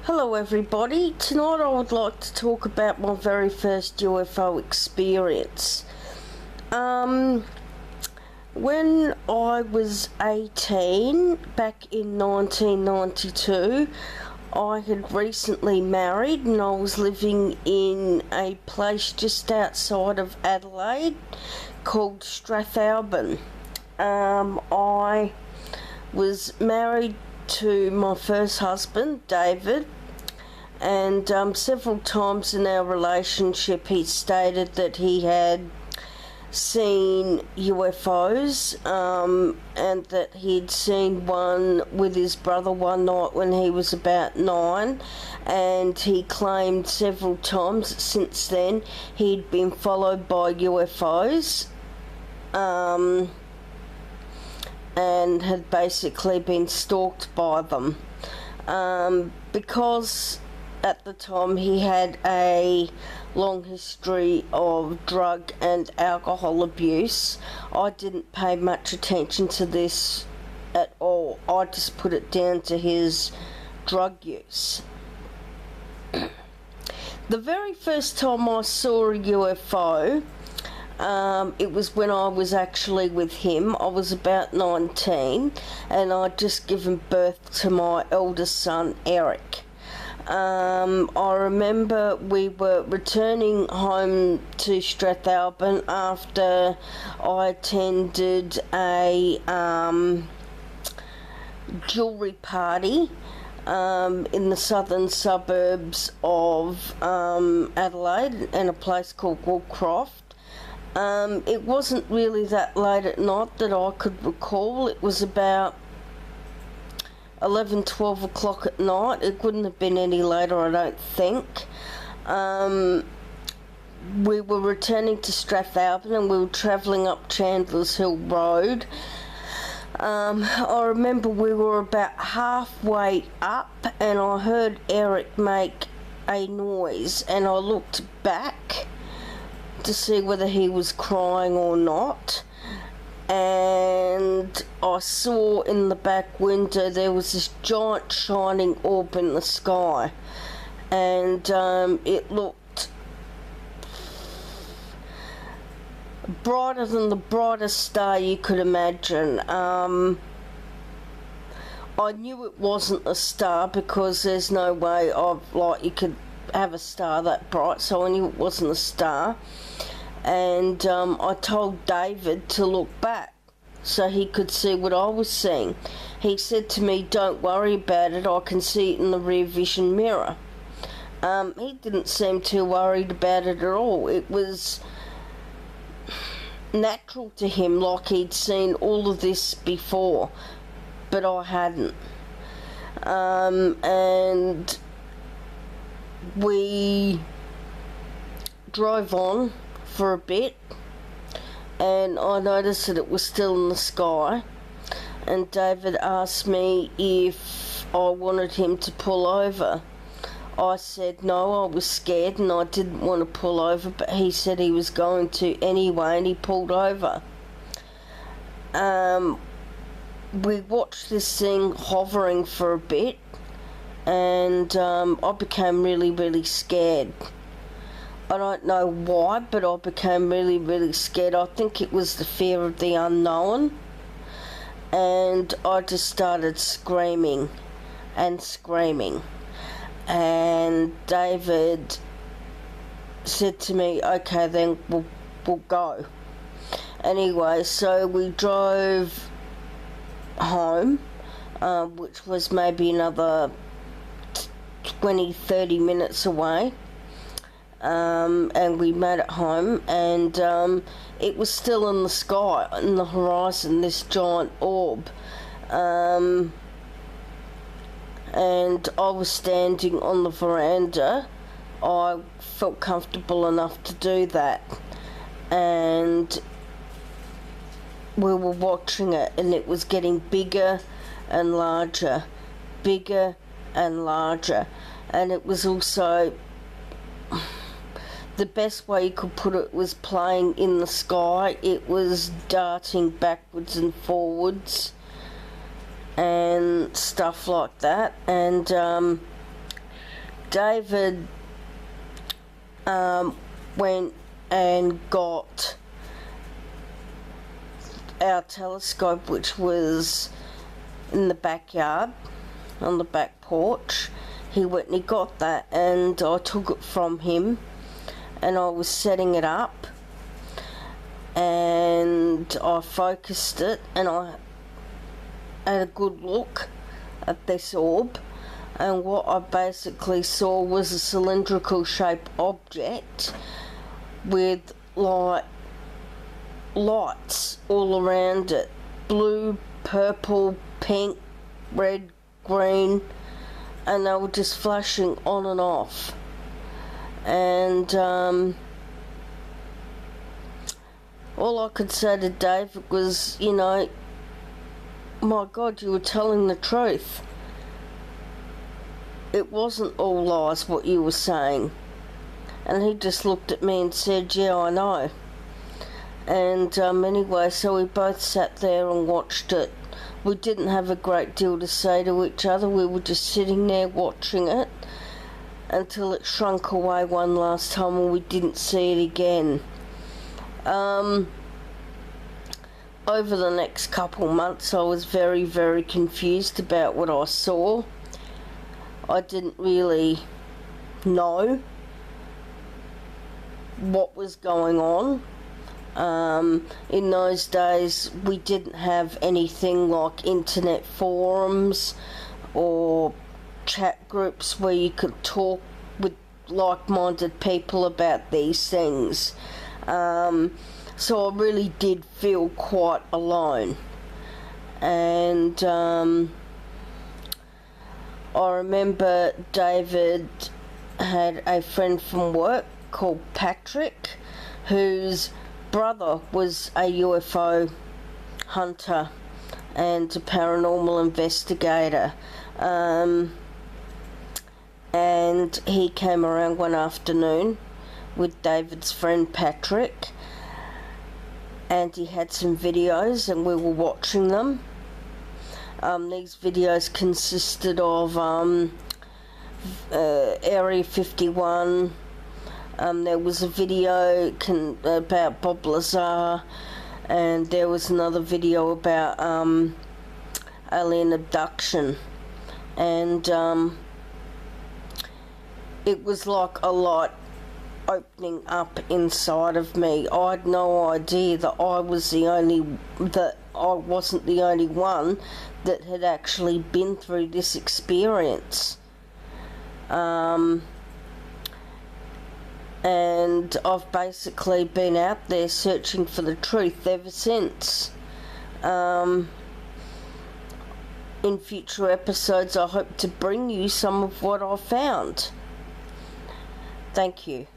Hello everybody, tonight I would like to talk about my very first UFO experience. When I was 18, back in 1992, I had recently married and I was living in a place just outside of Adelaide called Strathalbyn. I was married to my first husband, David, and several times in our relationship he stated that he had seen UFOs, and that he'd seen one with his brother one night when he was about 9, and he claimed several times that since then he'd been followed by UFOs, and had basically been stalked by them. Because at the time he had a long history of drug and alcohol abuse, I didn't pay much attention to this at all. I just put it down to his drug use. The very first time I saw a UFO, it was when I was actually with him. I was about 19 and I'd just given birth to my eldest son, Eric. I remember we were returning home to Strathalbyn after I attended a jewellery party in the southern suburbs of Adelaide, in a place called Woolcroft. It wasn't really that late at night that I could recall. It was about 11-12 o'clock at night. It couldn't have been any later, I don't think. We were returning to Strathalbyn and we were travelling up Chandler's Hill Road. I remember we were about halfway up and I heard Eric make a noise, and I looked back to see whether he was crying or not, and I saw in the back window there was this giant shining orb in the sky, and it looked brighter than the brightest star you could imagine. I knew it wasn't a star because there's no way you could have a star that bright, so I knew it wasn't a star. And I told David to look back so he could see what I was seeing. He said to me, "Don't worry about it, I can see it in the rear vision mirror." He didn't seem too worried about it at all. It was natural to him, like he'd seen all of this before, but I hadn't. And we drove on for a bit and I noticed that it was still in the sky, and David asked me if I wanted him to pull over. I said no, I was scared and I didn't want to pull over, but he said he was going to anyway and he pulled over. We watched this thing hovering for a bit and I became really scared. I don't know why, but I became really scared. I think it was the fear of the unknown, and I just started screaming and screaming, and David said to me, "Okay then, we'll go." Anyway, so we drove home, which was maybe another 20-30 minutes away, and we made it home, and it was still in the sky, in the horizon, this giant orb, and I was standing on the veranda. I felt comfortable enough to do that, and we were watching it, and it was getting bigger and larger, and it was also, the best way you could put it was playing in the sky. It was darting backwards and forwards and stuff like that, and David went and got our telescope, which was in the backyard, on the back porch. He went and he got that, and I took it from him, and I was setting it up, and I focused it, and I had a good look at this orb, and what I basically saw was a cylindrical shaped object with like lights all around it, blue, purple, pink, red, green, and they were just flashing on and off. And all I could say to David was, you know, my God, you were telling the truth. It wasn't all lies what you were saying. And he just looked at me and said, yeah, I know. And anyway, so we both sat there and watched it. We didn't have a great deal to say to each other. We were just sitting there watching it until it shrunk away one last time and we didn't see it again. Over the next couple months, I was very, very confused about what I saw. I didn't really know what was going on. In those days, we didn't have anything like internet forums or chat groups where you could talk with like-minded people about these things. So I really did feel quite alone. And I remember David had a friend from work called Patrick, whose brother was a UFO hunter and a paranormal investigator. And he came around one afternoon with David's friend Patrick, and he had some videos and we were watching them. These videos consisted of Area 51. There was a video about Bob Lazar, and there was another video about alien abduction. And it was like a light opening up inside of me. I had no idea that I wasn't the only one that had actually been through this experience. And I've basically been out there searching for the truth ever since. In future episodes, I hope to bring you some of what I found. Thank you.